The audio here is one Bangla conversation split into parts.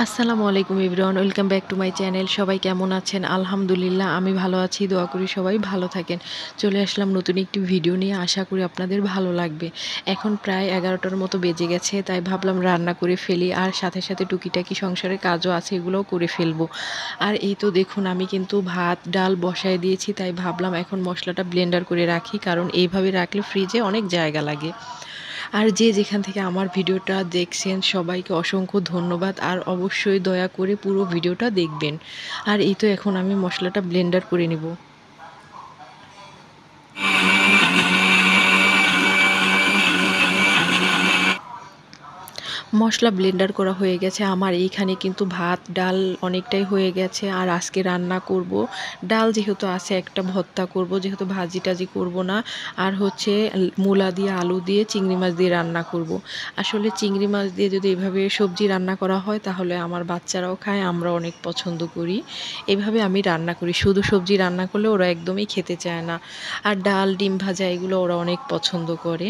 আসসালামু আলাইকুম everyone, welcome back to my channel. সবাই কেমন আছেন? আলহামদুলিল্লাহ আমি ভালো আছি। দোয়া করি সবাই ভালো থাকেন। চলে আসলাম নতুন একটি ভিডিও নিয়ে, আশা করি আপনাদের ভালো লাগবে। এখন প্রায় ১১টার মতো বেজে গেছে, তাই ভাবলাম রান্না করে ফেলি, আর সাথে সাথে টুকিটাকি সংসারের কাজও আছে, এগুলোও করে ফেলবো। আর এই তো দেখুন, আমি কিন্তু ভাত ডাল বসায় দিয়েছি, তাই ভাবলাম এখন মশলাটা ব্লেন্ডার করে রাখি, কারণ এইভাবে রাখলে ফ্রিজে অনেক জায়গা লাগে। আর যে যেখান থেকে আমার ভিডিওটা দেখছেন সবাইকে অসংখ্য ধন্যবাদ, আর অবশ্যই দয়া করে পুরো ভিডিওটা দেখবেন। আর এই তো এখন আমি মশলাটা ব্লেন্ডার করে নিব। মশলা ব্লেন্ডার করা হয়ে গেছে আমার। এইখানে কিন্তু ভাত ডাল অনেকটাই হয়ে গেছে, আর আজকে রান্না করব ডাল যেহেতু আছে, একটা ভর্তা করব, যেহেতু ভাজি টাজি করব না। আর হচ্ছে মূলা দিয়ে আলু দিয়ে চিংড়ি মাছ দিয়ে রান্না করব। আসলে চিংড়ি মাছ দিয়ে যদি এভাবে সবজি রান্না করা হয়, তাহলে আমার বাচ্চারাও খায়, আমরা অনেক পছন্দ করি। এভাবে আমি রান্না করি। শুধু সবজি রান্না করলে ওরা একদমই খেতে চায় না। আর ডাল ডিম ভাজা এগুলো ওরা অনেক পছন্দ করে।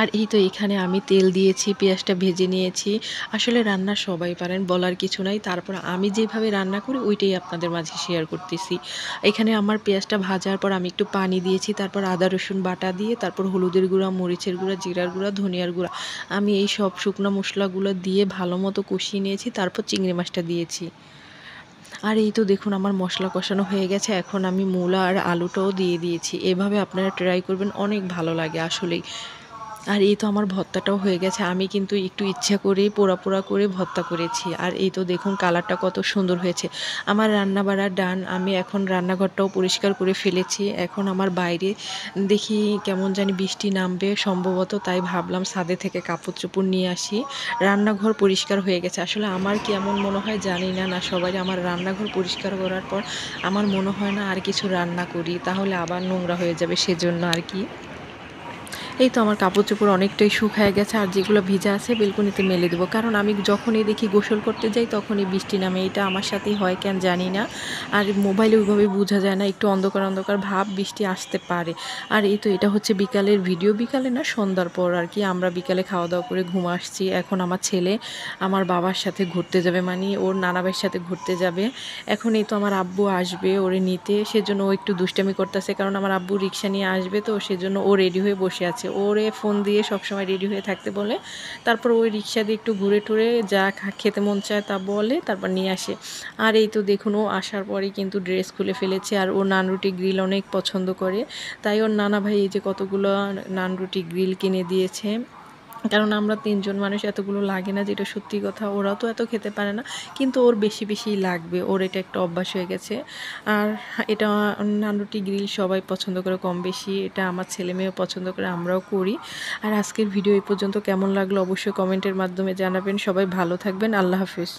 আর এই তো এখানে আমি তেল দিয়েছি, পেঁয়াজটা ভেজে নিয়েছি। আসলে রান্না সবাই পারেন, বলার কিছু নাই। তারপর আমি যেভাবে রান্না করি ওইটাই আপনাদের মাঝে শেয়ার করতেছি। এখানে আমার পেঁয়াজটা ভাজার পর আমি একটু পানি দিয়েছি, তারপর আদা রসুন বাটা দিয়ে, তারপর হলুদের গুঁড়া, মরিচের গুঁড়া, জিরার গুঁড়া, ধনিয়ার গুঁড়া, আমি এই সব শুকনো মশলাগুলো দিয়ে ভালো মতো কষিয়ে নিয়েছি। তারপর চিংড়ি মাছটা দিয়েছি। আর এই তো দেখুন আমার মশলা কষানো হয়ে গেছে। এখন আমি মূলা আর আলুটাও দিয়ে দিয়েছি। এভাবে আপনারা ট্রাই করবেন, অনেক ভালো লাগে আসলেই। আর এই তো আমার ভর্তাটাও হয়ে গেছে। আমি কিন্তু একটু ইচ্ছা করেই পোড়া পোড়া করে ভর্তা করেছি। আর এই তো দেখুন কালারটা কত সুন্দর হয়েছে। আমার রান্না বাড়া ডান। আমি এখন রান্নাঘরটাও পরিষ্কার করে ফেলেছি। এখন আমার বাইরে দেখি কেমন জানি বৃষ্টি নামবে সম্ভবত, তাই ভাবলাম ছাদে থেকে কাপড় চোপড় নিয়ে আসি। রান্নাঘর পরিষ্কার হয়ে গেছে। আসলে আমার কেমন মনে হয় জানি না, না সবাই আমার রান্নাঘর পরিষ্কার করার পর আমার মনে হয় না আর কিছু রান্না করি, তাহলে আবার নোংরা হয়ে যাবে, সেজন্য আর কি। এই তো আমার কাপড়-চোপড় অনেকটাই শুকায় গেছে, আর যেগুলো ভিজা আছে বেলকনিতে মেলে দেবো। কারণ আমি যখনই দেখি গোসল করতে যাই তখনই বৃষ্টি নামে। এটা আমার সাথেই হয় কেন জানি না। আর মোবাইলে ওইভাবে বোঝা যায় না, একটু অন্ধকার অন্ধকার ভাব, বৃষ্টি আসতে পারে। আর এই তো এটা হচ্ছে বিকালের ভিডিও, বিকালে না সন্ধ্যার পর আর কি। আমরা বিকালে খাওয়া দাওয়া করে ঘুম আসছি। এখন আমার ছেলে আমার বাবার সাথে ঘুরতে যাবে, মানে ওর নানা ভাইয়ের সাথে ঘুরতে যাবে। এখন এই তো আমার আব্বু আসবে ওরে নিতে, সেজন্য ও একটু দুষ্টামি করতেছে, কারণ আমার আব্বু রিক্সা নিয়ে আসবে, তো সেজন্য ও রেডি হয়ে বসে আছে। ওরে ফোন দিয়ে সবসময় রেডি হয়ে থাকতে বলে। তারপর ওই রিক্সা দিয়ে একটু ঘুরে টুরে যা খেতে মন চায় তা বলে, তারপর নিয়ে আসে। আর এই তো দেখুন ও আসার পরেই কিন্তু ড্রেস খুলে ফেলেছে। আর ও নান রুটি গ্রিল অনেক পছন্দ করে, তাই ওর নানা ভাই এই যে কতগুলো নান রুটি গ্রিল কিনে দিয়েছে। কারণ আমরা ৩ জন মানুষ, এতগুলো লাগে না, যেটা সত্যি কথা। ওরাও তো এত খেতে পারে না, কিন্তু ওর বেশি বেশিই লাগবে। ওর এটা একটা অভ্যাস হয়ে গেছে। আর এটা নানরুটি গ্রিল সবাই পছন্দ করে কম বেশি। এটা আমার ছেলেমেয়েও পছন্দ করে, আমরাও করি। আর আজকের ভিডিও এই পর্যন্ত। কেমন লাগলো অবশ্যই কমেন্টের মাধ্যমে জানাবেন। সবাই ভালো থাকবেন। আল্লাহ হাফেজ।